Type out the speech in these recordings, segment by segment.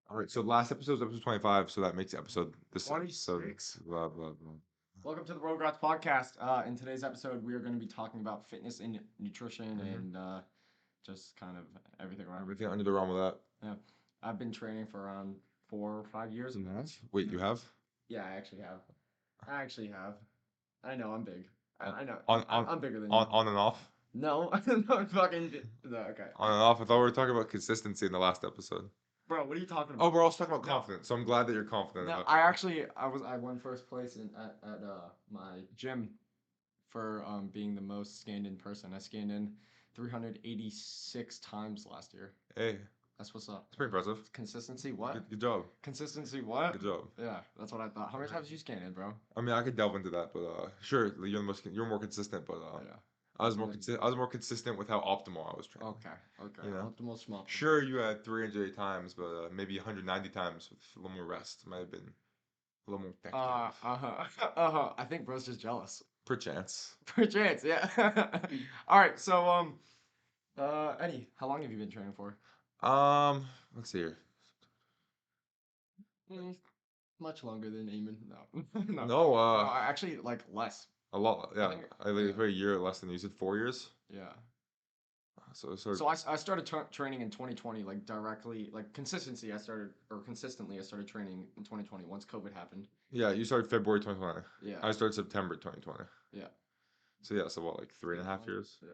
All right, so last episode was episode 25, so that makes episode this episode 26. blah blah blah. Welcome to the Rograts podcast. In today's episode, we are going to be talking about fitness and nutrition Mhm. and just kind of everything around. Everything under the realm of that. Yeah, I've been training for around 4 or 5 years. Wait, you have? Yeah, I actually have. I actually have. I know I'm big. On I know on I'm bigger than you. on and off? No, no, fucking. No, okay, On and off. I thought we were talking about consistency in the last episode. bro. What are you talking Oh, about? we're also talking about No. confidence, so I'm glad that you're confident No, about I won first place at my gym for being the most scanned in person. I scanned in 386 times last year. Hey, That's what's up. it's pretty impressive. Consistency, what? Good job. Consistency, what? Good job. Yeah, that's what I thought. How many times you scanned in, bro? I mean, I could delve into that, but sure, like, you're more consistent, but Yeah. I was more consistent with how optimal I was training. Okay, okay. You know? Optimal schmuck. Sure, you had 308 times, but maybe 190 times with a little more rest might have been a little more effective. I think bro's just jealous. Perchance. Perchance, yeah. All right, so Eddie, how long have you been training for? Let's see here. Mm, much longer than Eamon. No, no. No, No, actually, like less. a lot. I Yeah, think, I think for a year less than you said 4 years. yeah. So So I started training in 2020, like directly, like consistency. Consistently, I started training in 2020 once COVID happened. yeah, you started February 2020. Yeah, I started September 2020. yeah. So yeah, so what, like three and a half 3 months. years?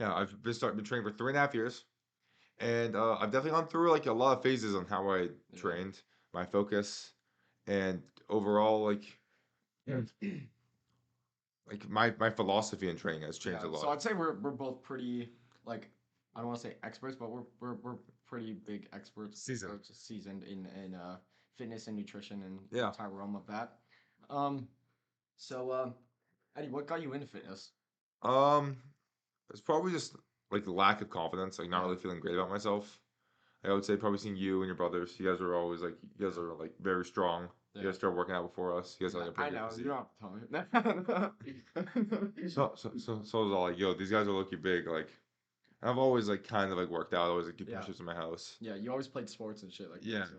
Yeah. Yeah, I've been training for 3.5 years, and I've definitely gone through like a lot of phases on how I Yeah. trained, my focus, and overall like my philosophy in training has changed a So lot. I'd say we're both pretty like I don't want to say experts, but we're pretty big experts, Seasoned. or just seasoned in fitness and nutrition and the Yeah. entire realm of that. Um, so Eddie, what got you into fitness? Um, it's probably just like the lack of confidence, like not Yeah. really feeling great about myself. Like, I would say probably seeing you and your brothers. You guys are always like you guys are like very strong. You Yeah. guys started working out before us. You guys have like a I pretty good know physique. you don't have to tell me. So I was all like, yo, these guys are looking big. Like, and I've always like kind of like worked out. I always like do Yeah. push-ups in my house. Yeah, you always played sports and shit like Yeah. that. So.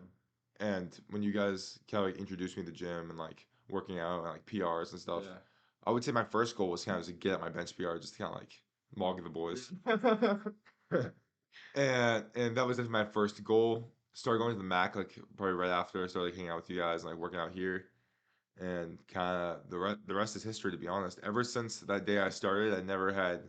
And when you guys kind of like introduced me to the gym and like working out and like PRs and stuff, Yeah. I would say my first goal was kind of to get at my bench PR, just to kind of like mog the boys. And that was just my first goal. Started going to the Mac like probably right after I started like, hanging out with you guys and like working out here. And kind of the rest is history, to be honest. Ever since that day I started, I never had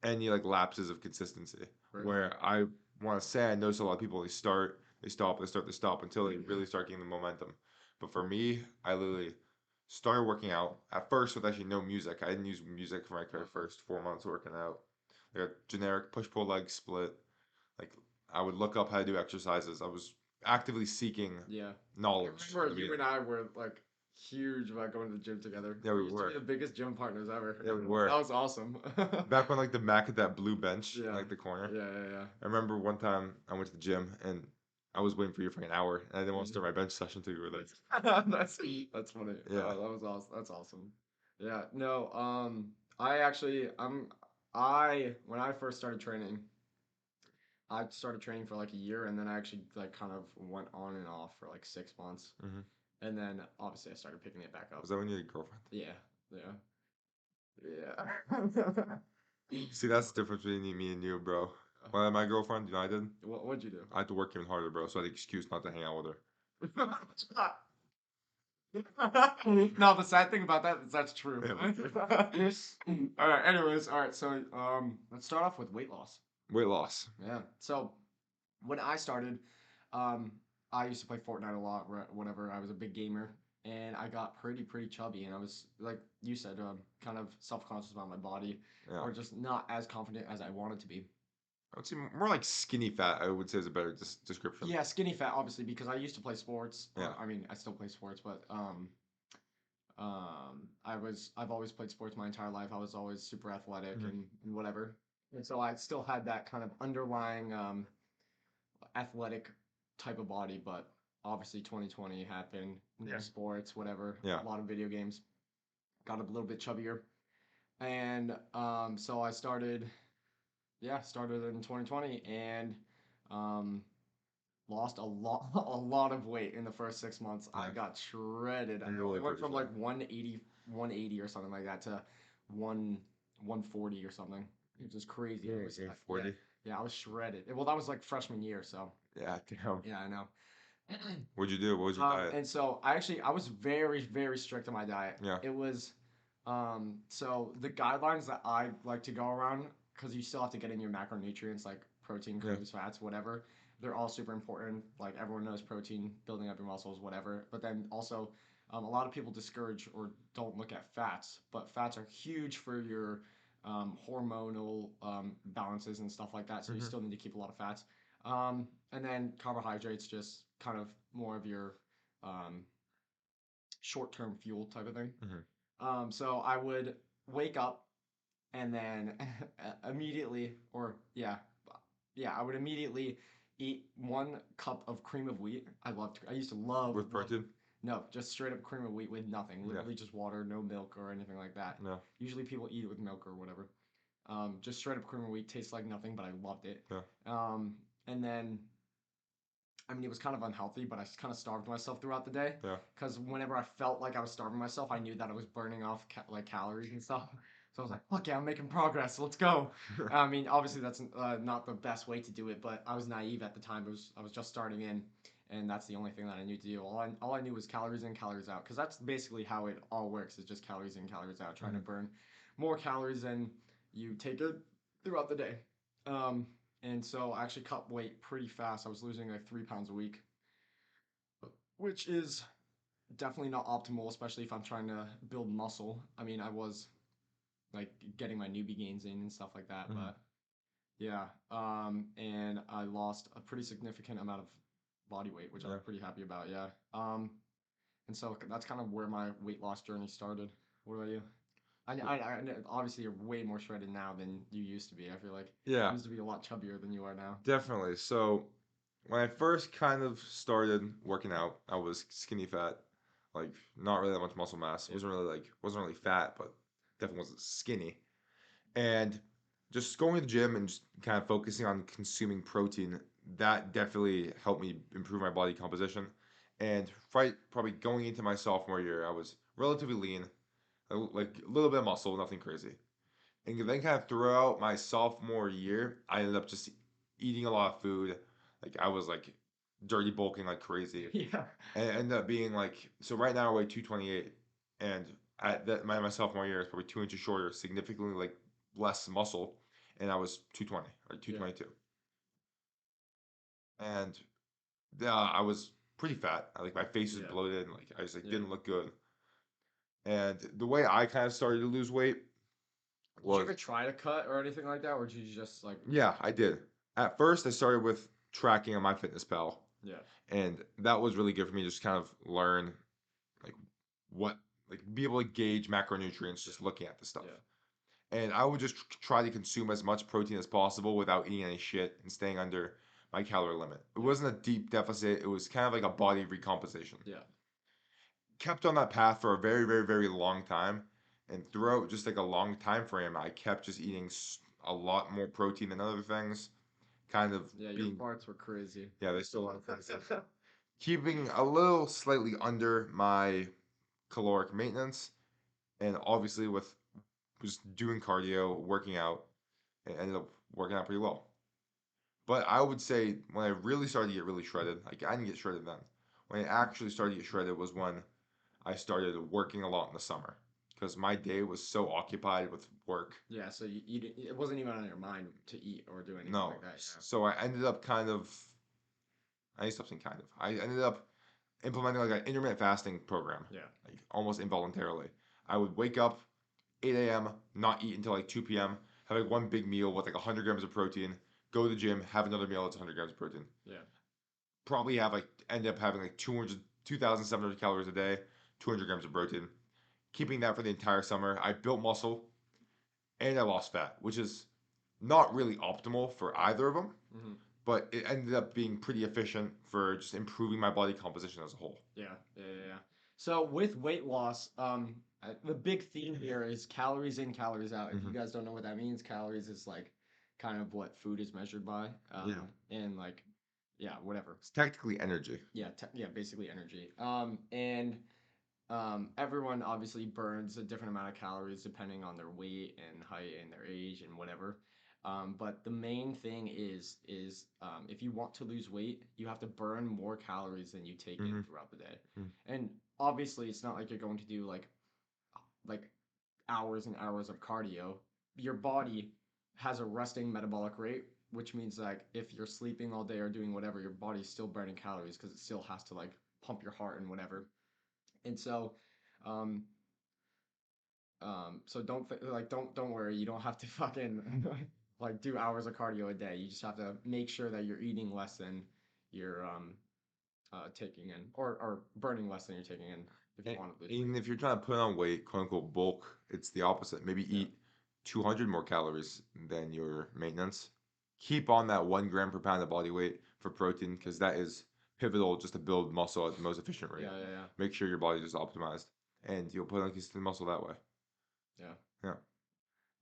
any like lapses of consistency. Right. Where I want to say I notice a lot of people they start, they stop, they start, they stop until they really start getting the momentum. But for me, I literally started working out at first with actually no music. I didn't use music for my first 4 months working out. Like a generic push pull leg split. Like I would look up how to do exercises. I was actively seeking Yeah. knowledge. I at the remember you and beginning. I were like huge about going to the gym together. Yeah, we used to were. be the biggest gym partners ever. Yeah, we were. That was awesome. Back when like the Mac had that blue bench in Yeah. like the corner. Yeah. I remember one time I went to the gym and I was waiting for you for like an hour and I didn't want to start my bench session until you were there. That's funny. Yeah. That was awesome. That's awesome. Yeah. No. I actually I when I first started training, I started training for like a year, and then I actually like kind of went on and off for like 6 months, hmm and then obviously I started picking it back up. Was that when you had a girlfriend? Yeah. Yeah. See, that's the difference between me and you, bro. When I had my girlfriend, you know what I did? What'd you do? I had to work even harder, bro, so I had an excuse not to hang out with her. No, the sad thing about that is that's true. Yeah. All right. Anyways, all right. So let's start off with weight loss. Weight loss. Yeah. So when I started, um, I used to play Fortnite a lot. Whenever I was a big gamer, and I got pretty chubby, and I was like you said, kind of self-conscious about my body, Yeah. or just not as confident as I wanted to be. I would say more like skinny fat, I would say is a better description. Yeah, skinny fat, obviously, because I used to play sports. Yeah. I mean, I still play sports, but I've always played sports my entire life. I was always super athletic Mhm. and whatever. And so I still had that kind of underlying athletic type of body, but obviously 2020 happened, Yeah. sports, whatever, Yeah. a lot of video games, got a little bit chubbier. And so I started in 2020, and um lost a lot a lot of weight in the first 6 months. I Yeah. got shredded. I'm I really went impressed from with like 180 or something like that to 140 or something. It was just crazy. that. I was, Yeah, yeah, 40. yeah, I was shredded. Well, that was like freshman year, so Yeah, damn. yeah, I know. What'd you do? What was your diet? And so I was very, very strict on my diet. Yeah. It was, so the guidelines that I like to go around, because you still have to get in your macronutrients like protein, Yeah. carbs, fats, whatever. They're all super important. Like everyone knows protein, building up your muscles, whatever. But then also, a lot of people discourage or don't look at fats, but fats are huge for your hormonal balances and stuff like that. So you Hmm. still need to keep a lot of fats. And then carbohydrates, just kind of more of your um, short-term fuel type of thing. Hmm. So I would wake up and then immediately, or yeah, I would immediately eat 1 cup of cream of wheat. I used to With love, protein? no, just straight up cream of wheat with nothing, Yeah. literally just water, no milk or anything like that. No. Usually people eat it with milk or whatever. Just straight up cream of wheat tastes like nothing, but I loved it. Yeah. And then I mean, it was kind of unhealthy, but I kind of starved myself throughout the day. Yeah. Because whenever I felt like I was starving myself, I knew that I was burning off like calories and stuff. So I was like, "Okay, I'm making progress. Let's go." I mean, obviously that's not the best way to do it, but I was naive at the time. I was just starting in, and that's the only thing that I knew to do. All I knew was calories in, calories out, because that's basically how it all works. Is just calories in, calories out, trying to Mhm. burn more calories than you take it throughout the day. Um, and so I actually cut weight pretty fast. I was losing like 3 pounds a week, which is definitely not optimal, especially if I'm trying to build muscle. I mean, I was like getting my newbie gains in and stuff like that, Mhm. but yeah. And I lost a pretty significant amount of body weight, which I Yeah. was pretty happy about. Yeah. And so that's kind of where my weight loss journey started. What about you? I know- obviously you're way more shredded now than you used to be. I feel like you Yeah, used to be a lot chubbier than you are now. definitely. So when I first kind of started working out, I was skinny fat, like not really that much muscle mass. Yeah. Wasn't really fat, but definitely wasn't skinny. And just going to the gym and just kind of focusing on consuming protein, that definitely helped me improve my body composition. And right, probably going into my sophomore year, I was relatively lean, like a little bit of muscle, nothing crazy. And then kind of throughout my sophomore year, I ended up just eating a lot of food. Like I was like dirty bulking like crazy. Yeah. And it ended up being like so right now I weigh 228 and at that my sophomore year is probably 2 inches shorter, significantly like less muscle, and I was 220, like Yeah. 222. And I was pretty fat. Like my face was Yeah. bloated and like I just like Yeah. didn't look good. And the way I kind of started to lose weight Did you was ever try to cut or anything like that, or did you just like, yeah, I did. At first, I started with tracking on MyFitnessPal, yeah, and that was really good for me. Just kind of learn like what like be able to gauge macronutrients yeah, just looking at the stuff. yeah, And I would just try to consume as much protein as possible without eating any shit and staying under my calorie limit. It yeah, wasn't a deep deficit. It was kind of like a body recomposition. yeah, Kept on that path for a very, very, very long time, and throughout just like a long time frame, I kept just eating a lot more protein than other things. Kind of yeah. Your being farts were crazy. yeah, they still are keeping a little slightly under my caloric maintenance, and obviously with just doing cardio, working out, it ended up working out pretty well. But I would say when I really started to get really shredded, like I didn't get shredded then. When I actually started to get shredded was when I started working a lot in the summer because my day was so occupied with work. Yeah, so it wasn't even on your mind to eat or do anything No, like that. so I ended up kind of I need to stop saying kind of. I ended up implementing like an intermittent fasting program, Yeah, like almost involuntarily. I would wake up 8 a.m., not eat until like 2 p.m., have like one big meal with like 100 grams of protein, go to the gym, have another meal that's 100 grams of protein. yeah, Probably have like, end up having like 2,700 calories a day, 200 grams of protein. Keeping that for the entire summer. I built muscle and I lost fat, which is not really optimal for either of them, yeah. Hmm. but it ended up being pretty efficient for just improving my body composition as a whole. Yeah, yeah, yeah, yeah. So with weight loss, the big theme here is calories in, calories out. If you Hmm. guys don't know what that means, calories is like kind of what food is measured by, Yeah. and like yeah, whatever. It's technically energy. Yeah, yeah, basically energy. And everyone obviously burns a different amount of calories depending on their weight and height and their age and whatever. But the main thing is if you want to lose weight, you have to burn more calories than you take in Hmm. throughout the day. And obviously, it's not like you're going to do like hours and hours of cardio. Your body has a resting metabolic rate, which means like if you're sleeping all day or doing whatever, your body's still burning calories because it still has to like pump your heart and whatever. And so, um, so don't worry. You don't have to fucking like do hours of cardio a day. You just have to make sure that you're eating less than you're taking in, or burning less than you're taking in if you And want to lose weight. even if you're trying to put on weight, quote unquote bulk, it's the opposite. Maybe Yeah. eat 200 more calories than your maintenance. Keep on that 1 gram per pound of body weight for protein because that is pivotal just to build muscle at the most efficient rate. Yeah, yeah, Make sure your body is optimized and you'll put on consistent muscle that way. yeah, Yeah.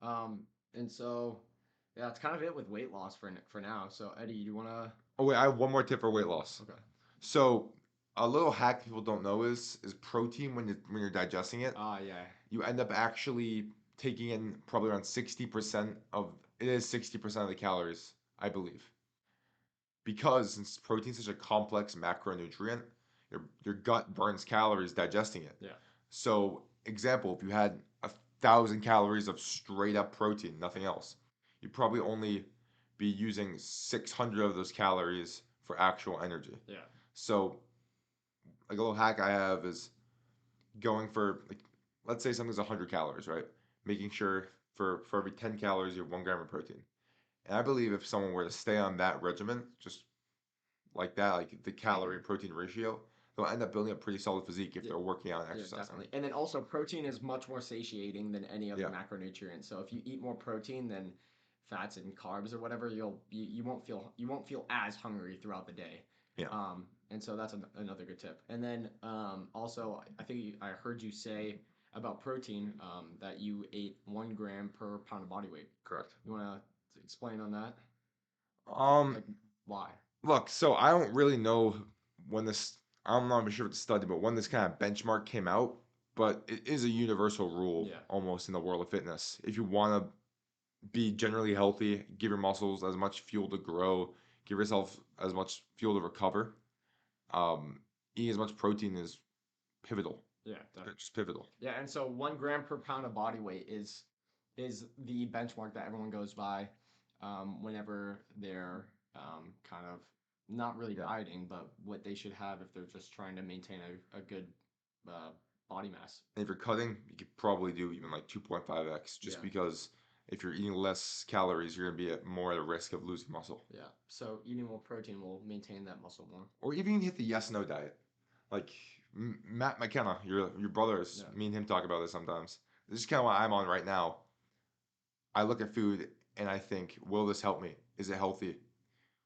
yeah. And so yeah, that's kind of it with weight loss for now. So Eddie, you wanna? Oh wait, I have one more tip for weight loss. Okay. So a little hack people don't know is protein when you're digesting it, Ah, yeah, you end up actually taking in probably around 60% of it is 60% of the calories, I believe. Because since protein's such a complex macronutrient, your gut burns calories digesting it. yeah, So, example, if you had 1,000 calories of straight up protein, nothing else, you'd probably only be using 600 of those calories for actual energy. yeah, So, like a little hack I have is going for like let's say something's 100 calories, right? Making sure for every 10 calories you have 1 gram of protein. And I believe if someone were to stay on that regimen, just like that, like the calorie protein ratio, they'll end up building a pretty solid physique if yeah. they're working out and Yeah, exercising. definitely. And then also protein is much more satiating than any other Yeah. macronutrient. So if you eat more protein than fats and carbs or whatever, you won't feel as hungry throughout the day. Yeah. And so that's another good tip. And then also I think I heard you say about protein that you ate 1 gram per pound of body weight. Correct. You want to explain on that? Um, Like why? look, so I don't really know when this, I'm not even sure what the study, but when this kind of benchmark came out, but it is a universal rule Yeah. almost in the world of fitness. If you want to be generally healthy, give your muscles as much fuel to grow, give yourself as much fuel to recover. Um, Eating as much protein is pivotal. Yeah, Just pivotal. yeah, and so 1 gram per pound of body weight is the benchmark that everyone goes by whenever they're kind of not really Yeah. dieting, but what they should have if they're just trying to maintain a good uh, body mass. And if you're cutting, you could probably do even like 2.5x just Yeah, because if you're eating less calories, you're gonna be more at a risk of losing muscle. yeah. So eating more protein will maintain that muscle more. Or even hit the yes no diet. Like Matt McKenna, your brothers, Yeah, me and him talk about this sometimes. This is kind of what I'm on right now. I look at food and I think, will this help me? Is it healthy?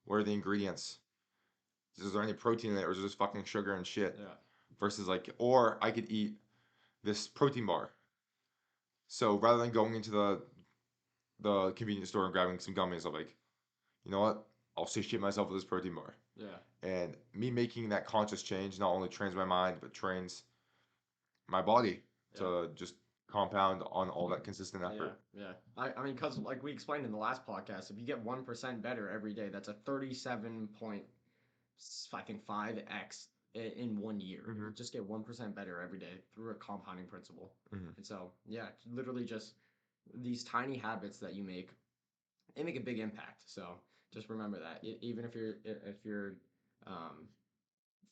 What are the ingredients? Is there any protein in it or is it just fucking sugar and shit? yeah, Versus like, or I could eat this protein bar. So rather than going into the convenience store and grabbing some gummies, I'm like, you know what? I'll satiate myself with this protein bar. yeah, And me making that conscious change not only trains my mind, but trains my body yeah. to just compound on all that consistent Yeah, effort. yeah. I mean, because like we explained in the last podcast, if you get 1% better every day, that's a 37 point, I think 5x in 1 year. Hmm. Just get 1% better every day through a compounding principle. Hmm. And so, yeah, literally just these tiny habits that you make, they make a big impact. So just remember that. Even if you're um,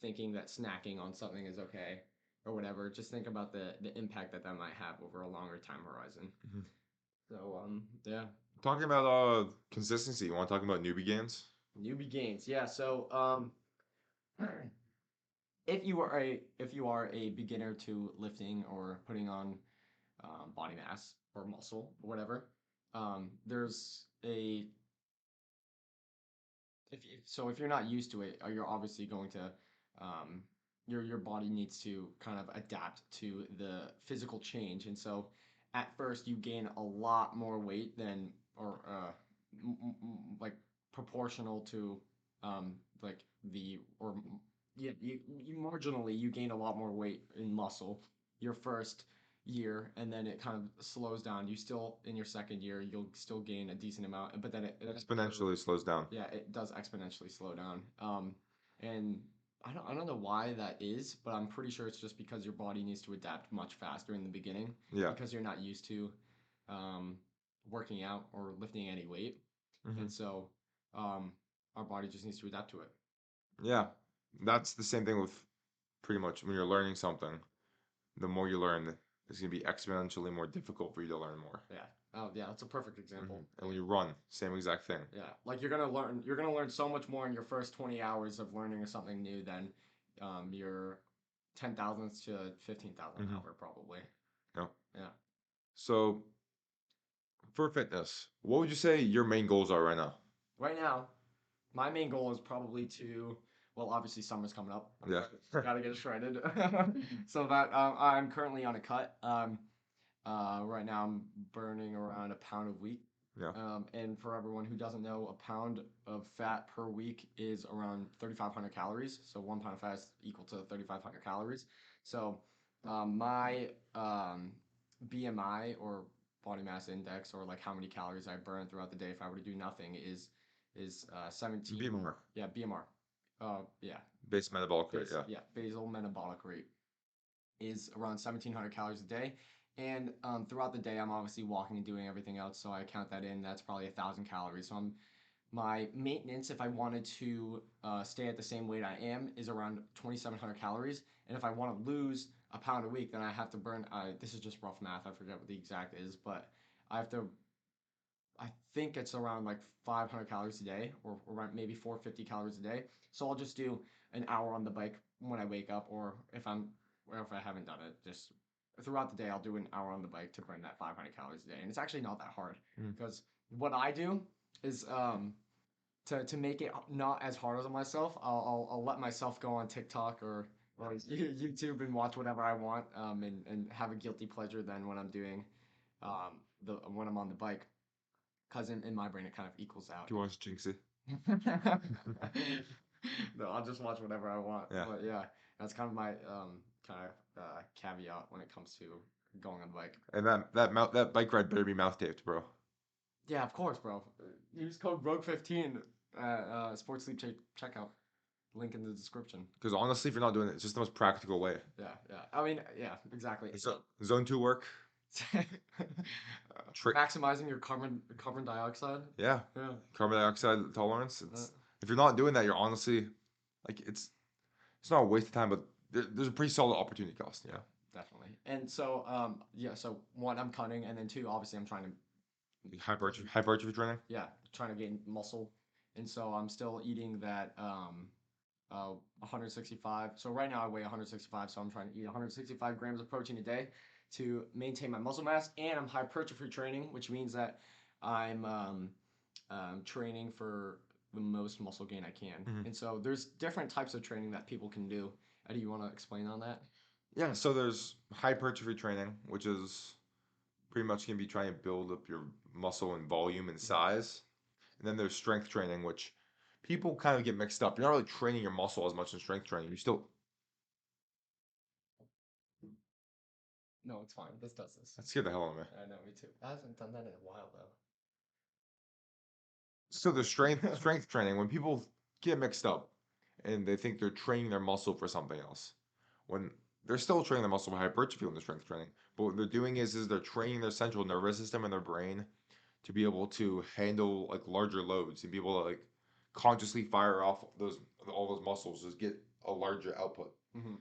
thinking that snacking on something is okay or whatever, just think about the impact that that might have over a longer time horizon. Hmm. So yeah, Talking about consistency, you want to talk about newbie gains? newbie gains. Yeah. So if you are a beginner to lifting or putting on body mass or muscle or whatever, there's a so if you're not used to it, you're obviously going to your body needs to kind of adapt to the physical change, and so at first you gain a lot more weight than or like proportional to like the or yeah, you marginally you gain a lot more weight in muscle your first year, and then it kind of slows down. You still in your second year you'll still gain a decent amount, but then it Exponentially slows down. yeah, it does exponentially slow down. And I don't know why that is, but I'm pretty sure it's just because your body needs to adapt much faster in the beginning Yeah. because you're not used to um, working out or lifting any weight, Hmm. and so um, our body just needs to adapt to it. Yeah. That's the same thing with pretty much when you're learning something. The more you learn, it's gonna be exponentially more difficult for you to learn more. Yeah. Oh, yeah, that's a perfect example. And when you run, same exact thing. Yeah, like you're gonna learn so much more in your first 20 hours of learning something new than your 10,000th to 15,000th Hmm. hour probably. Yeah. Yeah. So for fitness, what would you say your main goals are right now? Right now, my main goal is probably to, well, obviously summer's coming up. Yeah. Gotta get shredded. So that I'm currently on a cut. Right now I'm burning around a pound a week. Yeah. And for everyone who doesn't know, a pound of fat per week is around 3,500 calories. So 1 pound of fat is equal to 3,500 calories. So my BMI or body mass index, or like how many calories I burn throughout the day if I were to do nothing, is 17. BMR, Yeah, BMR. Yeah, base metabolic rate. Yeah. yeah, basal metabolic rate is around 1,700 calories a day. And throughout the day, I'm obviously walking and doing everything else, so I count that in. That's probably 1,000 calories. So my maintenance, if I wanted to stay at the same weight I am, is around 2,700 calories. And if I want to lose a pound a week, then I have to burn. This is just rough math. I forget what the exact is, but I have to. I think it's around like 500 calories a day, or around maybe 450 calories a day. So I'll just do an hour on the bike when I wake up, or if I haven't done it, just throughout the day, I'll do an hour on the bike to burn that 500 calories a day. And it's actually not that hard Mm. because what I do is to make it not as hard on myself, I'll let myself go on TikTok or YouTube and watch whatever I want, and have a guilty pleasure then when I'm doing the when I'm on the bike, because in my brain it kind of equals out. Do you want to jinx it? No, I'll just watch whatever I want. Yeah. But yeah, that's kind of my caveat when it comes to going on the bike. And that bike ride better be mouth taped, bro. Yeah, of course, bro. Use code Rogue15 at Sports Sleep checkout. Link in the description. Because honestly, if you're not doing it, it's just the most practical way. Yeah, yeah. I mean, yeah, exactly. So zone 2 work. Maximizing your carbon dioxide. Yeah. Yeah. Carbon dioxide tolerance. If you're not doing that, you're honestly like it's not a waste of time, but there's a pretty solid opportunity cost. Yeah. Definitely. And so yeah, so one, I'm cutting, and then two, obviously I'm trying to Hypertrophy training. yeah, trying to gain muscle. And so I'm still eating that 165. So right now I weigh 165, so I'm trying to eat 165 grams of protein a day to maintain my muscle mass, and I'm hypertrophy training, which means that I'm training for the most muscle gain I can. Mhm. And so there's different types of training that people can do. Eddie, you want to explain on that? Yeah. So there's hypertrophy training, which is pretty much going to be trying to build up your muscle and volume and size. And then there's strength training, which people kind of get mixed up. You're not really training your muscle as much in strength training. You still. No, it's fine. This does this. That scared the hell out of me. I know, me too. I haven't done that in a while though. So the strength training, when people get mixed up and they think they're training their muscle for something else, when they're still training their muscle for hypertrophy when they're strength training, but what they're doing is they're training their central nervous system and their brain to be able to handle like larger loads and be able to like consciously fire off all those muscles, just get a larger output. Mm-hmm.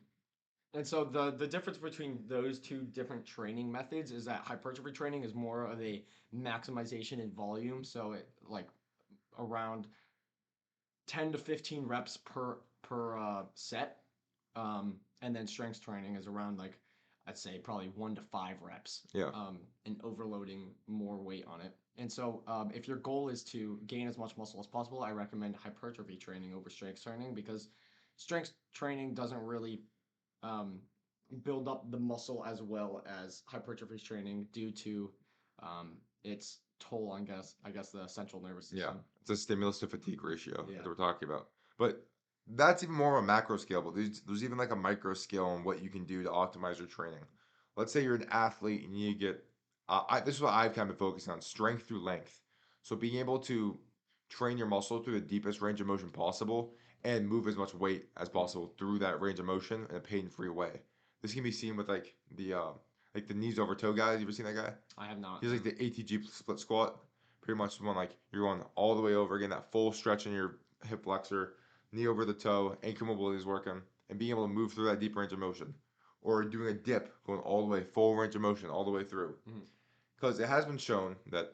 And so the difference between those two different training methods is that hypertrophy training is more of a maximization in volume, so it like around 10 to 15 reps per set. And then strength training is around like I'd say probably 1 to 5 reps. Yeah. And overloading more weight on it. And so if your goal is to gain as much muscle as possible, I recommend hypertrophy training over strength training, because strength training doesn't really um, build up the muscle as well as hypertrophy training due to its toll on I guess the central nervous Yeah. system. It's a stimulus to fatigue ratio Yeah. that we're talking about. But that's even more of a macro scale, but there's even like a micro scale on what you can do to optimize your training. Let's say you're an athlete and you get, this is what I've kind of been focusing on, strength through length. So being able to train your muscle through the deepest range of motion possible and move as much weight as possible through that range of motion in a pain-free way. This can be seen with like the knees over toe guys. You ever seen that guy? I have not. He's like the ATG split squat. Pretty much one like you're going all the way over, getting that full stretch in your hip flexor, knee over the toe, ankle mobility is working, and being able to move through that deep range of motion. Or doing a dip, going all the way, full range of motion, all the way through. Mhm. Because it has been shown that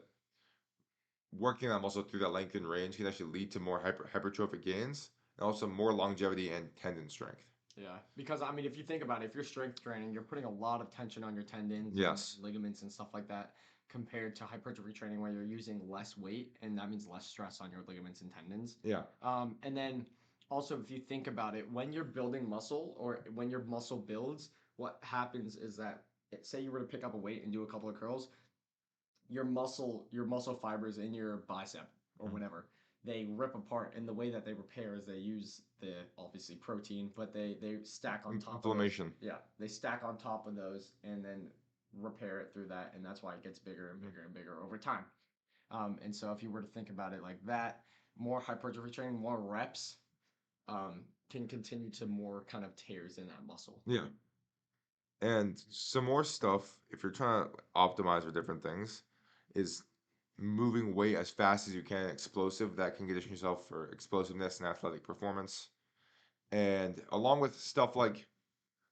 working that muscle through that lengthened range can actually lead to more hypertrophic gains and also more longevity and tendon strength. Yeah, because I mean, if you think about it, if you're strength training, you're putting a lot of tension on your tendons and Yes. ligaments and stuff like that, compared to hypertrophy training where you're using less weight, and that means less stress on your ligaments and tendons. Yeah. And then also, if you think about it, when you're building muscle or when your muscle builds, what happens is that, say you were to pick up a weight and do a couple of curls, your muscle fibers in your bicep or Mhm. whatever, they rip apart, and the way that they repair is they use the obviously protein, but they stack on top of those. Inflammation. Yeah, they stack on top of those and then repair it through that, and that's why it gets bigger and bigger and bigger over time. And so if you were to think about it like that, more hypertrophy training, more reps, can continue to more kind of tears in that muscle. Yeah. And some more stuff, if you're trying to optimize for different things, is moving weight as fast as you can, explosive, that can condition yourself for explosiveness and athletic performance. And along with stuff like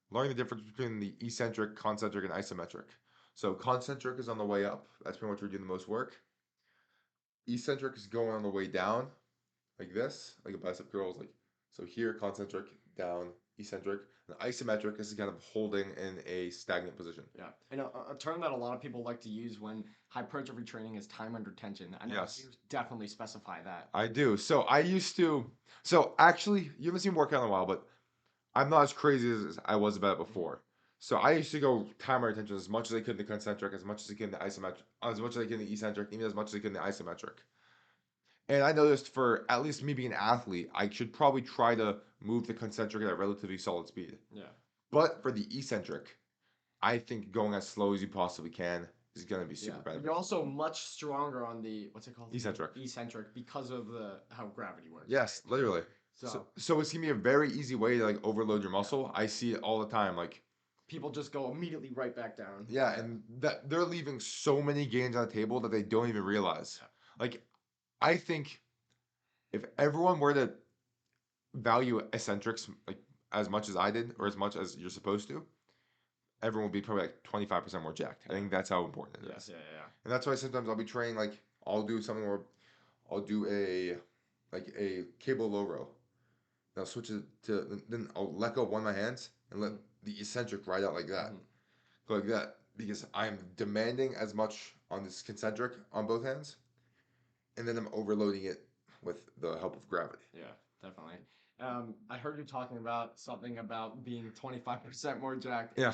learning the difference between the eccentric, concentric, and isometric. So concentric is on the way up. That's pretty much where you're doing the most work. Eccentric is going on the way down, like this, like a bicep curl is like so here, concentric, down, eccentric. And isometric is kind of holding in a stagnant position. Yeah, and a term that a lot of people like to use when hypertrophy training is time under tension. I know Yes. you definitely specify that. I do. So actually, you haven't seen me work out in a while, but I'm not as crazy as I was about it before. So I used to go timer attention as much as I could in the concentric, as much as I could in the isometric, as much as I could in the eccentric, even as much as I could in the isometric. And I noticed for at least me being an athlete, I should probably try to move the concentric at a relatively solid speed. Yeah. But for the eccentric, I think going as slow as you possibly can is going to be super Yeah. beneficial. You're also much stronger on the, what's it called? Eccentric. Eccentric, because of the how gravity works. Yes, literally. So it's gonna be a very easy way to like overload your muscle. I see it all the time. Like people just go immediately right back down. yeah, and that they're leaving so many gains on the table that they don't even realize. Yeah. Like I think if everyone were to value eccentrics like as much as I did or as much as you're supposed to, everyone would be probably like 25% more jacked. I think that's how important it is. Yes, yeah. And that's why sometimes I'll be training like I'll do something where I'll do a cable low row. Then I'll switch it to then I'll let go of one of my hands and let the eccentric ride out like that. Mhm. Go like that because I'm demanding as much on this concentric on both hands, and then I'm overloading it with the help of gravity. Yeah, definitely. I heard you talking about something about being 25% more jacked. Yeah.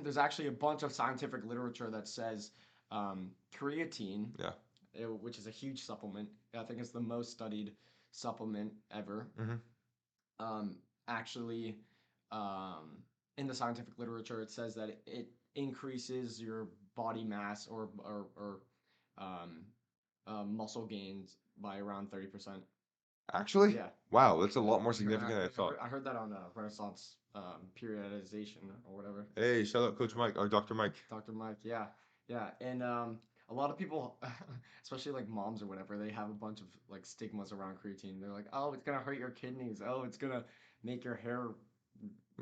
There's actually a bunch of scientific literature that says creatine, Yeah. which is a huge supplement. I think it's the most studied supplement ever. Mhm. Actually, in the scientific literature, it says that it increases your body mass or muscle gains by around 30%. Actually, Yeah. wow, that's a lot more significant than I thought. I heard that on Renaissance periodization or whatever. Hey, shout out Coach Mike or Dr. Mike. Dr. Mike, yeah, yeah, and a lot of people, especially like moms or whatever, they have a bunch of like stigmas around creatine. They're like, oh, it's gonna hurt your kidneys. Oh, it's gonna make your hair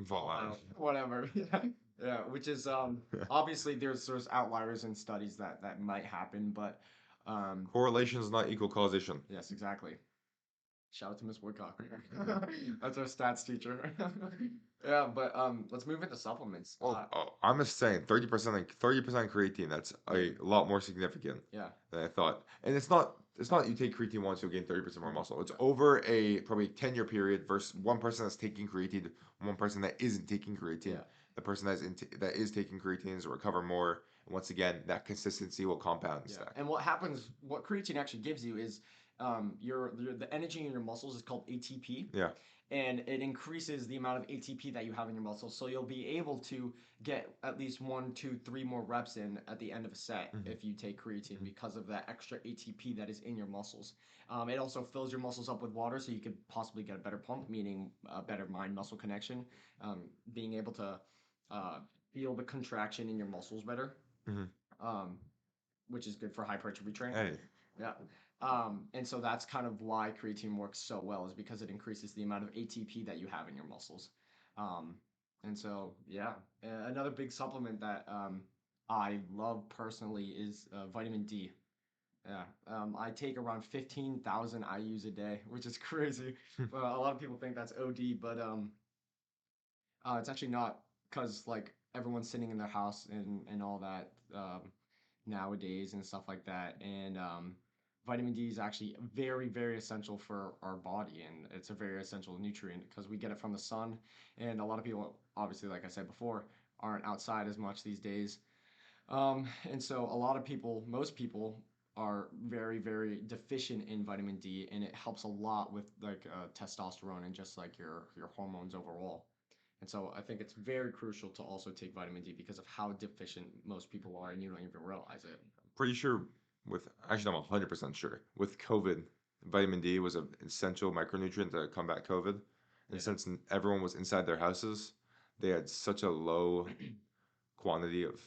Fall out. whatever. Yeah, yeah. Which is obviously there's outliers in studies that might happen, but Correlation is not equal causation. yes, exactly. Shout out to Miss Woodcock. That's our stats teacher. Yeah, but let's move into supplements. I'm just saying 30% creatine, that's a lot more significant Yeah. than I thought. And it's not you take creatine once you'll gain 30% more muscle. It's over a probably 10-year period versus one person that's taking creatine, one person that isn't taking creatine. Yeah. The person that is taking creatine is recover more. And once again, that consistency will compound and Yeah. stack. And what creatine actually gives you is the energy in your muscles is called ATP, Yeah. and it increases the amount of ATP that you have in your muscles. So you'll be able to get at least one, two, three more reps in at the end of a set Hmm. if you take creatine Hmm. because of that extra ATP that is in your muscles. It also fills your muscles up with water, so you could possibly get a better pump, meaning a better mind-muscle connection, being able to uh, feel the contraction in your muscles better, Hmm. um, which is good for hypertrophy training. Hey. Yeah. And so that's kind of why creatine works so well is because it increases the amount of ATP that you have in your muscles. Um, and so, yeah, another big supplement that I love personally is vitamin D. Yeah, I take around 15,000 IU's a day, which is crazy. A lot of people think that's OD, but it's actually not because like everyone's sitting in their house and all that nowadays and stuff like that. And vitamin D is actually very, very essential for our body, and it's a very essential nutrient because we get it from the sun. And a lot of people, obviously, like I said before, aren't outside as much these days. And so a lot of people, most people, are very, very deficient in vitamin D, and it helps a lot with like testosterone and just like your hormones overall. And so I think it's very crucial to also take vitamin D because of how deficient most people are, and you don't even realize it. Pretty sure with actually I'm 100% sure with COVID, vitamin D was an essential micronutrient to combat COVID. And Yeah. since everyone was inside their houses, they had such a low quantity of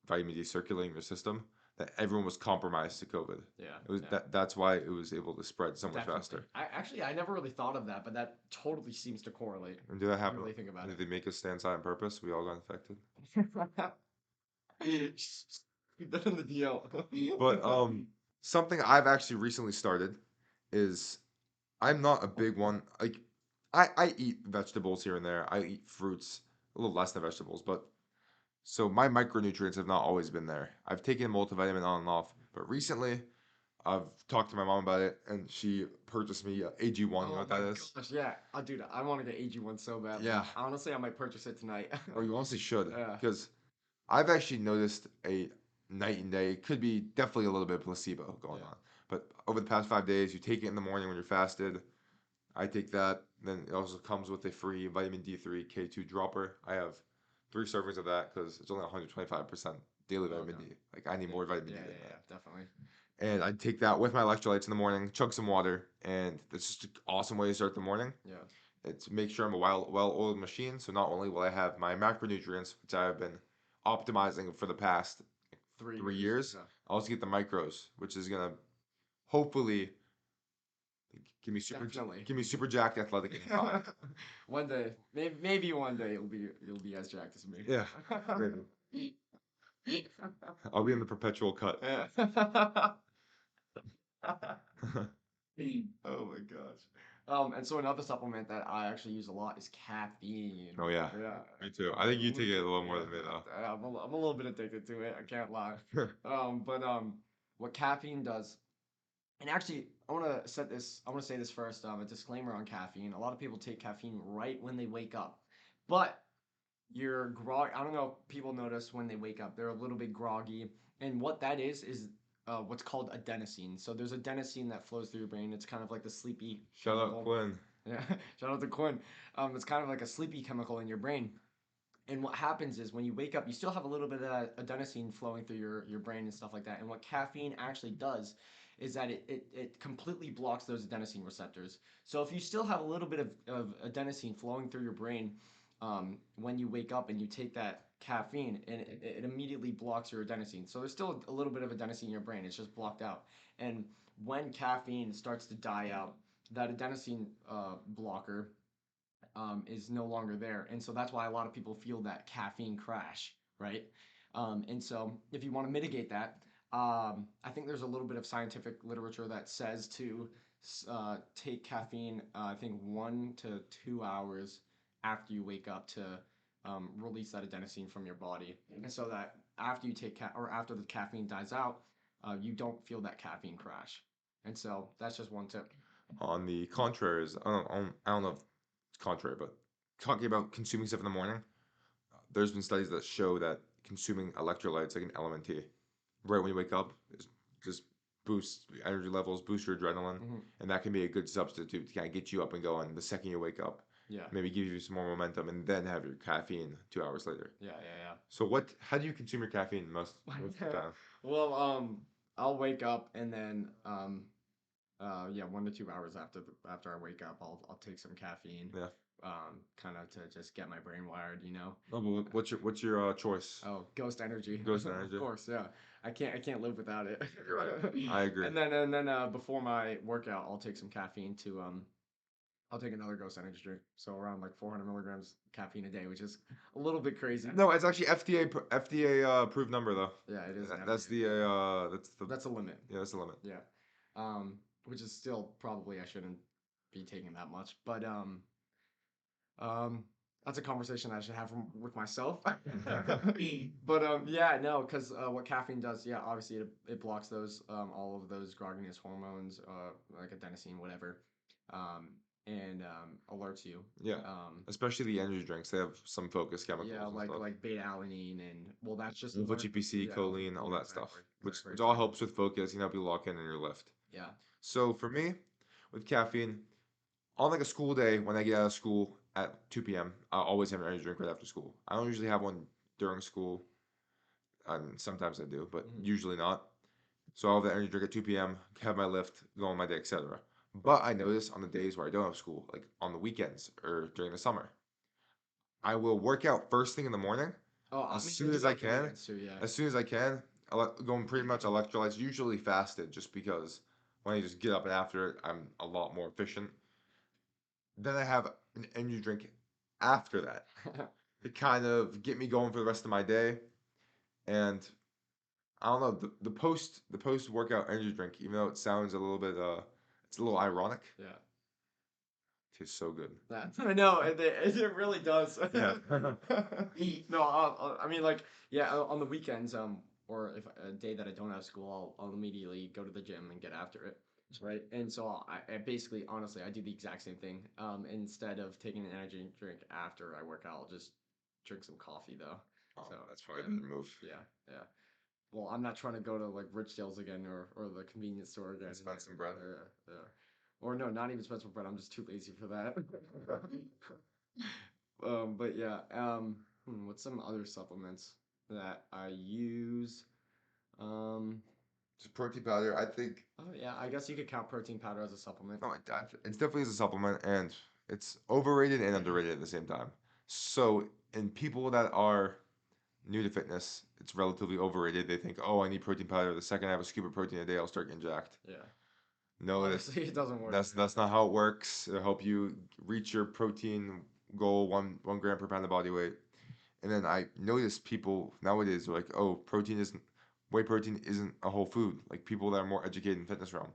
vitamin D circulating in their system that everyone was compromised to COVID. Yeah, It was yeah, that's why it was able to spread so much definitely. faster. I never really thought of that, but that totally seems to correlate And did that when you happen? really think about Did they make us stay inside on purpose? We all got infected. it. Keep that in the DL. But something I've actually recently started is I'm not a big one. Like I eat vegetables here and there. I eat fruits, a little less than vegetables, but so my micronutrients have not always been there. I've taken multivitamin on and off, but recently I've talked to my mom about it, and she purchased me AG1. You know Oh what my that is? gosh, yeah. Dude, I want to get AG1 so badly. Yeah. Honestly, I might purchase it tonight. Or you honestly should, Yeah. because I've actually noticed a night and day. It could be definitely a little bit of placebo going Yeah. on. But over the past 5 days, you take it in the morning when you're fasted. I take that. Then it also comes with a free vitamin D3 K2 dropper. I have 3 servings of that because it's only 125% daily vitamin Okay. D. Like I need Yeah. more vitamin Yeah, D than yeah, that. yeah, definitely. And I take that with my electrolytes in the morning, chug some water, and it's just an awesome way to start the morning. Yeah. It's make sure I'm a well-oiled machine. So not only will I have my macronutrients, which I have been optimizing for the past 3 three years. years, Yeah. I also get the micros, which is gonna hopefully Definitely. give me super jacked athletic in time. One day, maybe one day you'll be as jacked as me. Yeah, maybe. I'll be in the perpetual cut. Yeah. Oh my gosh. And so another supplement that I actually use a lot is caffeine. Oh yeah, Yeah. me too. I think you take it a little more Yeah. than me though. I'm a little bit addicted to it. I can't lie. But what caffeine does, and actually, I want to say this first, a disclaimer on caffeine. A lot of people take caffeine right when they wake up, but you're grog. I don't know if people notice when they wake up, they're a little bit groggy. And what that is what's called adenosine. So there's adenosine that flows through your brain. It's kind of like the sleepy Shout out chemical. Quinn. Yeah, shout out to Quinn. It's kind of like a sleepy chemical in your brain. And what happens is when you wake up, you still have a little bit of that adenosine flowing through your brain and stuff like that. And what caffeine actually does is that it completely blocks those adenosine receptors. So if you still have a little bit of adenosine flowing through your brain when you wake up and you take that caffeine, and it immediately blocks your adenosine. So there's still a little bit of adenosine in your brain. It's just blocked out. And when caffeine starts to die out, that adenosine blocker is no longer there. And so that's why a lot of people feel that caffeine crash, right? And so if you want to mitigate that, I think there's a little bit of scientific literature that says to take caffeine, I think 1 to 2 hours after you wake up to release that adenosine from your body. And so that after you take or after the caffeine dies out, you don't feel that caffeine crash. And so that's just one tip. On the contrary, is I don't know if it's contrary, but talking about consuming stuff in the morning, there's been studies that show that consuming electrolytes like an LMNT right when you wake up is just boost energy levels, boost your adrenaline, Hmm. and that can be a good substitute to kind of get you up and going the second you wake up. Yeah. Maybe give you some more momentum, and then have your caffeine 2 hours later. Yeah. Yeah. So how do you consume your caffeine most of the Yeah. time? Well, I'll wake up and then yeah, 1 to 2 hours after I wake up, I'll take some caffeine, Yeah. kind of to just get my brain wired, you know. Oh, but what's your choice? Oh, Ghost Energy, Ghost of Energy. course, yeah. I can't live without it. You're right. I agree. And then before my workout, I'll take some caffeine to I'll take another Ghost Energy drink, so around like 400 milligrams caffeine a day, which is a little bit crazy. No, it's actually FDA approved number though. Yeah, it is an That's FDA. the That's a limit. yeah, that's the limit. Yeah. Which is still probably I shouldn't be taking that much, but um, that's a conversation I should have with myself. But yeah, no, because what caffeine does, yeah, obviously it blocks those all of those grogginess hormones, like adenosine, whatever, um, and alerts you. Yeah, especially the energy drinks. They have some focus Yeah, chemicals and stuff. like beta alanine, and well, that's just Alpha one. GPC, Yeah, choline, all yeah, that stuff, exactly, which exactly, which all exactly. helps with focus and help you lock in on your lift. Yeah. So for me, with caffeine, on like a school day when I get out of school at 2 p.m., I always have an energy drink right after school. I don't usually have one during school. Sometimes I do, but Mhm. usually not. So I'll have the energy drink at 2 p.m., have my lift, go on my day, etc. But I notice on the days where I don't have school, like on the weekends or during the summer, I will work out first thing in the morning Oh, I as mean, I soon do as I that the can. weekends too. Yeah. As soon as I can, going pretty much electrolytes, usually fasted, just because when I just get up and after it, I'm a lot more efficient. Then I have an energy drink after that to kind of get me going for the rest of my day. And I don't know the post workout energy drink, even though it sounds a little bit it's a little ironic. Yeah. Tastes so good. I know it really does. Yeah. No, I mean like yeah, on the weekends or if a day that I don't have school, I'll immediately go to the gym and get after it. Right. And so I basically honestly I do the exact same thing. Instead of taking an energy drink after I work out, I'll just drink some coffee though. Oh, So that's probably yeah. a better move. Yeah. Yeah. Well, I'm not trying to go to like Rich Dale's again or the convenience store again. And spend some bread. Yeah. Yeah. Or no, not even Spencer bread. I'm just too lazy for that. But yeah. What's some other supplements that I use? Um, Just protein powder. I think oh yeah, I guess you could count protein powder as a supplement. no, it's definitely is a supplement, and it's overrated and underrated at the same time. So in people that are new to fitness, it's relatively overrated. They think, oh, I need protein powder. The second I have a scoop of protein a day, I'll start getting jacked. Yeah. No, Obviously, it doesn't work. that's not how it works. It'll help you reach your protein goal, one gram per pound of body weight. And then I notice people nowadays are like, oh, whey protein isn't a whole food. Like people that are more educated in fitness realm,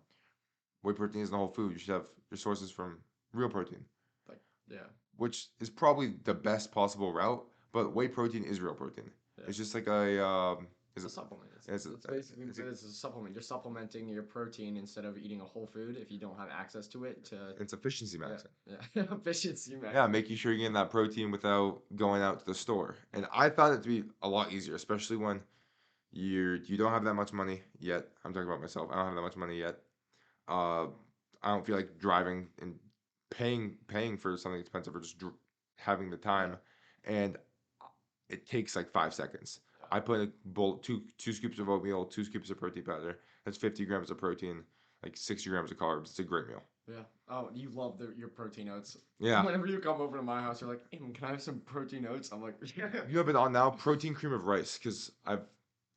whey protein isn't a whole food. You should have your sources from real protein, Like, yeah, which is probably the best possible route. But whey protein is real protein. yeah. It's just like a is It's a it? supplement. It's It's basically it's a, it's a supplement. You're supplementing your protein instead of eating a whole food if you don't have access to it. To it's efficiency yeah, maxing. yeah, efficiency, man. Yeah, making sure you're getting that protein without going out to the store. And I found it to be a lot easier, especially when you don't have that much money yet. I'm talking about myself. I don't have that much money yet. Uh, I don't feel like driving and paying for something expensive or just having the Yeah, time. And it takes like 5 seconds. yeah, I put a bowl, two scoops of oatmeal, 2 scoops of protein powder. That's 50 grams of protein, like 60 grams of carbs. It's a great meal. yeah. Oh, you love your protein oats. Yeah. Whenever you come over to my house, you're like, hey, can I have some protein oats? I'm like, yeah. You have it on now, protein cream of rice, because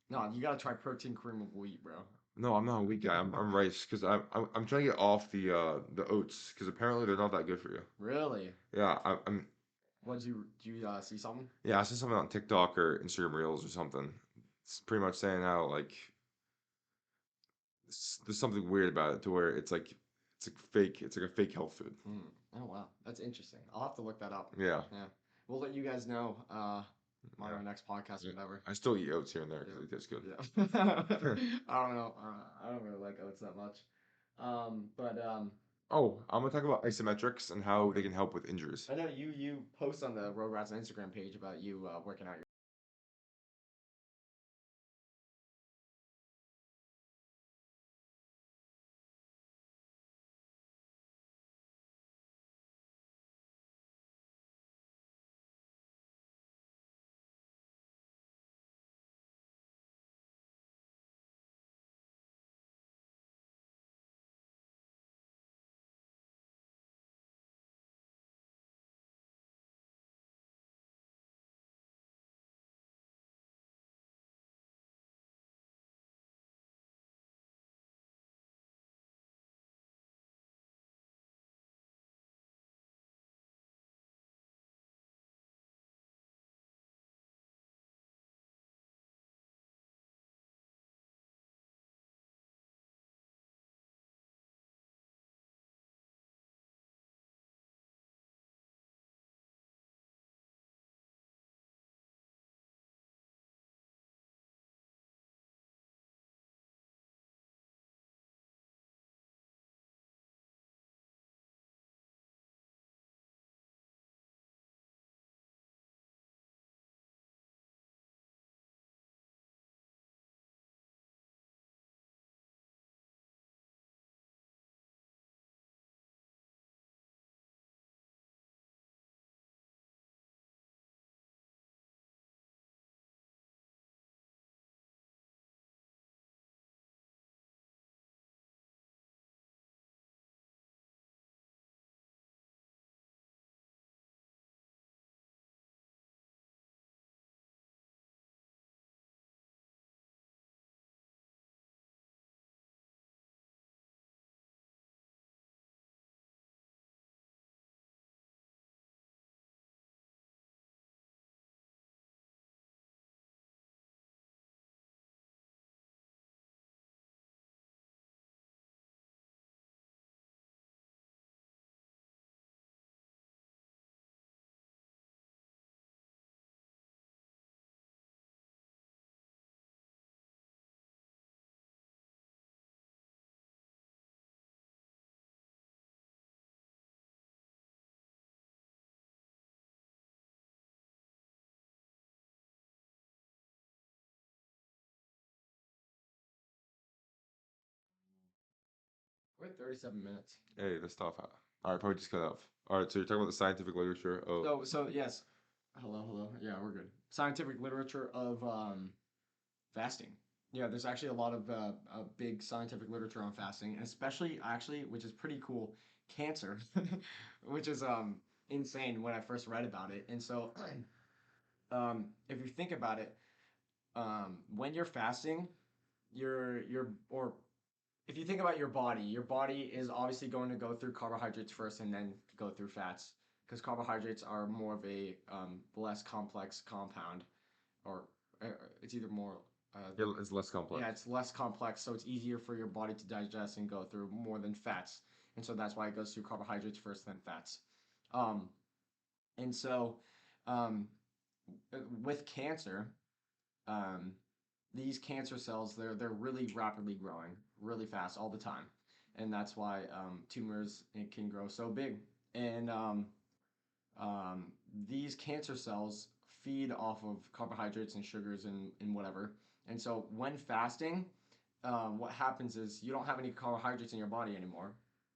No, you gotta try protein cream of wheat, bro. no, I'm not a wheat guy. I'm rice because I'm trying to get off the oats because apparently they're not that good for you. Really? Yeah, I'm What did you see something? yeah. I saw something on TikTok or Instagram Reels or something. It's pretty much saying how like there's something weird about it to where it's like fake. It's like a fake health food. Hmm. Oh wow, that's interesting. I'll have to look that up. Yeah, Yeah, we'll let you guys know on yeah. our next podcast or Yeah. whatever. I still eat oats here and there because Yeah, they taste good. yeah. I don't know. I don't really like oats that much. But Oh, I'm gonna talk about isometrics and how okay. they can help with injuries. I know you post on the Road Rats Instagram page about you working out We're at 37 minutes. Hey, the stuff. All right, probably just cut off. All right, so you're talking about the scientific literature of. So yes. Hello, hello. Yeah, we're good. Scientific literature of fasting. Yeah, there's actually a lot of big scientific literature on fasting, and especially actually, which is pretty cool, cancer, which is insane when I first read about it. And so, if you think about it, when you're fasting, or if you think about your body is obviously going to go through carbohydrates first and then go through fats, because carbohydrates are more of a less complex compound, or it's either more. Yeah, it's less complex. Yeah, it's less complex, so it's easier for your body to digest and go through more than fats. And so that's why it goes through carbohydrates first, then fats. Um, and so um, with cancer, um, these cancer cells they're really rapidly growing, really fast all the time, and that's why tumors it can grow so big. And these cancer cells feed off of carbohydrates and sugars and whatever. And so when fasting, what happens is you don't have any carbohydrates in your body anymore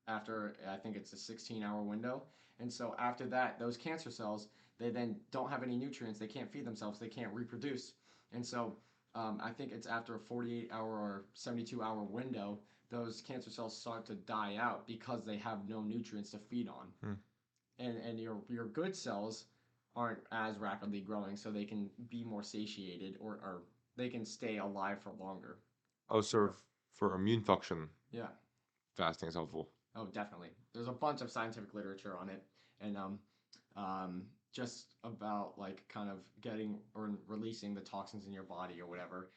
after I think it's a 16-hour window. And so after that, those cancer cells, they then don't have any nutrients. They can't feed themselves. They can't reproduce. And so I think it's after a 48-hour or 72-hour window, those cancer cells start to die out because they have no nutrients to feed on. Hmm. And your good cells aren't as rapidly growing, so they can be more satiated or they can stay alive for longer. Oh, so for immune function, Yeah. fasting is helpful. Oh, definitely. There's a bunch of scientific literature on it, and just about like kind of getting or releasing the toxins in your body or whatever.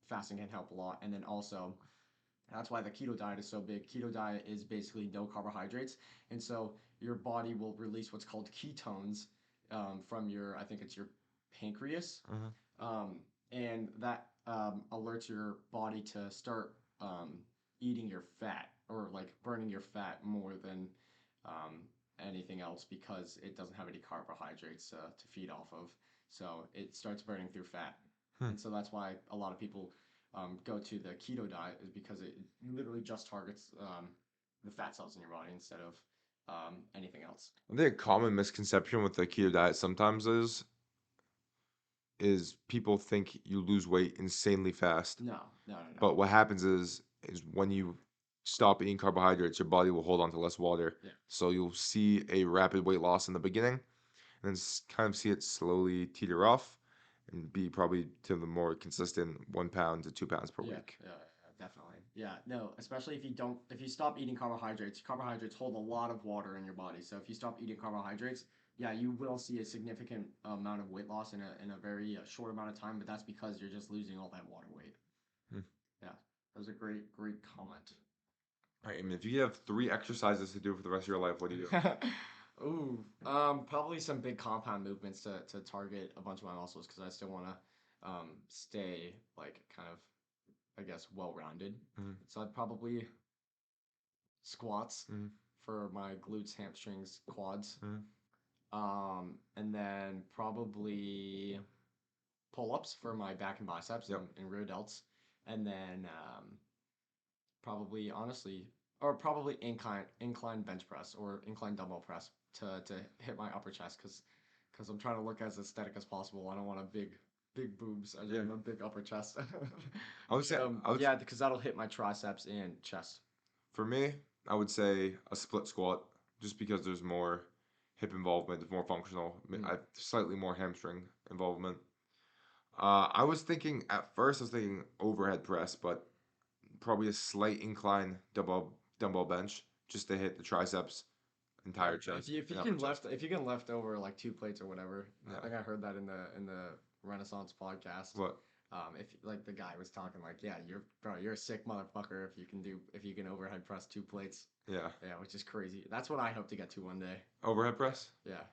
Fasting can help a lot, and then also that's why the keto diet is so big. Keto diet is basically no carbohydrates, and so your body will release what's called ketones from your, I think it's your pancreas, um, and that alerts your body to start eating your fat or like burning your fat more than um, anything else because it doesn't have any carbohydrates to feed off of. So it starts burning through fat, Hmm. and so that's why a lot of people go to the keto diet is because it literally just targets the fat cells in your body instead of anything else. I think a common misconception with the keto diet sometimes is people think you lose weight insanely fast. No, no, no, no. But what happens is when you stop eating carbohydrates, your body will hold on to less water. Yeah. So you'll see a rapid weight loss in the beginning, and then kind of see it slowly teeter off, and be probably to the more consistent 1 pound to 2 pounds per Yeah, week. yeah, definitely. Yeah, no, especially if you stop eating carbohydrates, carbohydrates hold a lot of water in your body. So if you stop eating carbohydrates, yeah, you will see a significant amount of weight loss in a very short amount of time, but that's because you're just losing all that water weight. Hmm. Yeah, that was a great comment. All right, I mean, if you have 3 exercises to do for the rest of your life, what do you do? Ooh, probably some big compound movements to target a bunch of my muscles because I still want to stay like kind of I guess well-rounded. Mhm. So I'd probably squats Mhm. for my glutes, hamstrings, quads. Mhm. And then probably pull-ups for my back and biceps Yep. and rear delts. And then probably honestly, or probably incline bench press or incline dumbbell press to hit my upper chest because I'm trying to look as aesthetic as possible. I don't want a big boobs. I just Yeah. want a big upper chest. I would say, Yeah, because that'll hit my triceps and chest. for me, I would say a split squat, just because there's more hip involvement, it's more functional. I have slightly more hamstring involvement. I was thinking at first, I was thinking overhead press, but probably a slight incline dumbbell bench just to hit the triceps, entire chest, and upper chest. If you can left over like two plates or whatever, I Yeah. think I heard that in the Renaissance podcast. What? If like the guy was talking like, yeah, you're a sick motherfucker if you can overhead press two plates. Yeah. Yeah, which is crazy. That's what I hope to get to one day. Overhead press? Yeah,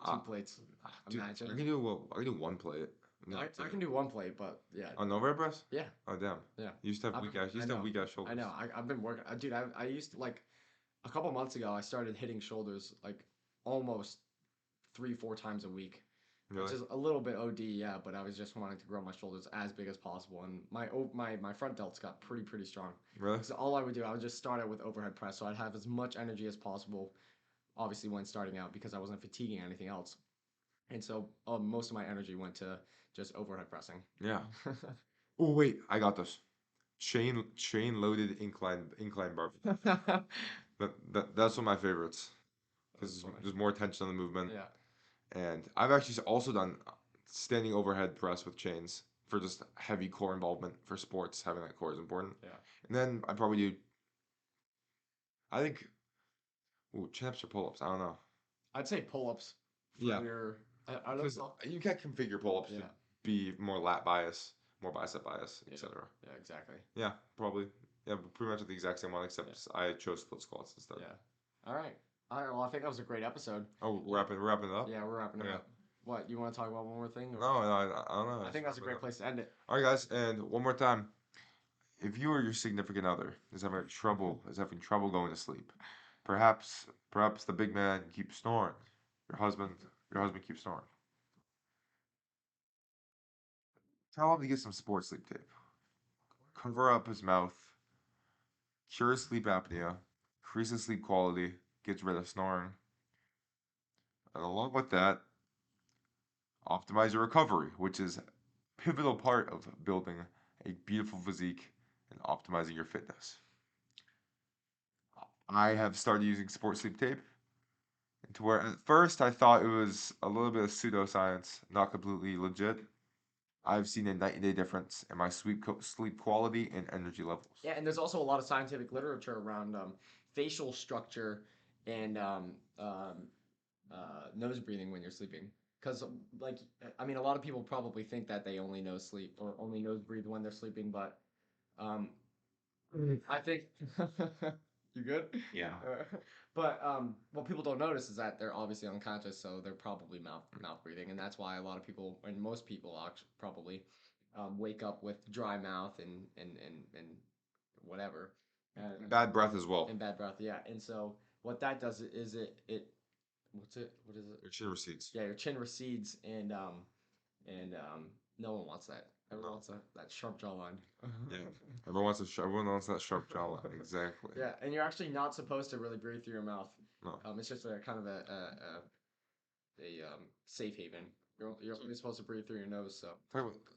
Uh, two plates. Dude, Imagine. I can do 1 plate. I can do one plate, but yeah, On overhead press? yeah, Oh damn. yeah. You used to have I've, weak ass. You I used to have know, weak ass shoulders. I know. I've been working, dude. I used to like a couple months ago. I started hitting shoulders like almost 3 4 times a week, which Really? is a little bit OD, yeah. But I was just wanting to grow my shoulders as big as possible, and my front delts got pretty strong. Really? So all I would do, I would just start out with overhead press, so I'd have as much energy as possible. Obviously, when starting out, because I wasn't fatiguing anything else, and so most of my energy went to just overhead pressing. Yeah. Oh wait, I got this. Chain loaded incline bar. That's one of my favorites That's because funny. there's more tension on the movement. Yeah. And I've actually also done standing overhead press with chains for just heavy core involvement for sports. Having that core is important. Yeah. And then I probably do. I think chin ups or pull ups. I don't know. I'd say pull-ups for Yeah, your. I don't because know. you can configure pull ups to Yeah. be more lat bias, more bicep bias, Yeah. etc. Yeah. Exactly. Yeah, probably. Yeah, but pretty much the exact same one, Yeah. except I chose split squats instead. Yeah. All right. All right. Well, I think that was a great episode. Oh, we're wrapping it up. Yeah, we're wrapping it Okay. up. What, you want to talk about one more thing? Or? No, I don't know. I think that's a great place to end it. All right, guys, and one more time. If you or your significant other is having trouble going to sleep, perhaps the big man keeps snoring. Your husband your husband keeps snoring. Tell him to get some sports sleep tape. Cover up his mouth, cures sleep apnea, increases sleep quality, gets rid of snoring, and along with that, optimize your recovery, which is a pivotal part of building a beautiful physique and optimizing your fitness. I have started using sports sleep tape. To where at first I thought it was a little bit of pseudoscience, not completely legit. I've seen a night and day difference in my sleep quality and energy levels. Yeah, and there's also a lot of scientific literature around facial structure and nose breathing when you're sleeping. Because, like, I mean, a lot of people probably think that they only nose sleep or only nose breathe when they're sleeping, but um, I think you good? Yeah. But what people don't notice is that they're obviously unconscious, so they're probably mouth breathing, and that's why a lot of people and most people actually probably wake up with dry mouth and whatever, and Bad breath as well. bad breath. Yeah, and so what that does is it what's it what is it? Your chin recedes. Yeah, your chin recedes, and no one wants that. Everyone No. wants that sharp jawline. Yeah. Everyone wants that sharp jawline. Exactly. Yeah, and you're actually not supposed to really breathe through your mouth. No. It's just a kind of a safe haven. You're only supposed to breathe through your nose. So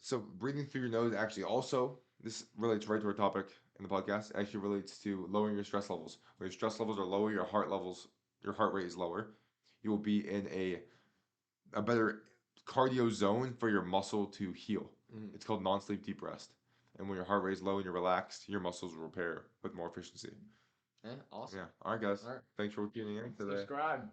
So breathing through your nose actually also this relates right to our topic in the podcast. It actually relates to lowering your stress levels. When your stress levels are lower, your heart rate is lower. You will be in a better cardio zone for your muscle to heal. Mhm. It's called non-sleep deep rest. And when your heart rate is low and you're relaxed, your muscles will repair with more efficiency. yeah, awesome. Yeah. All right, guys. All right, Thanks for tuning in today. subscribe.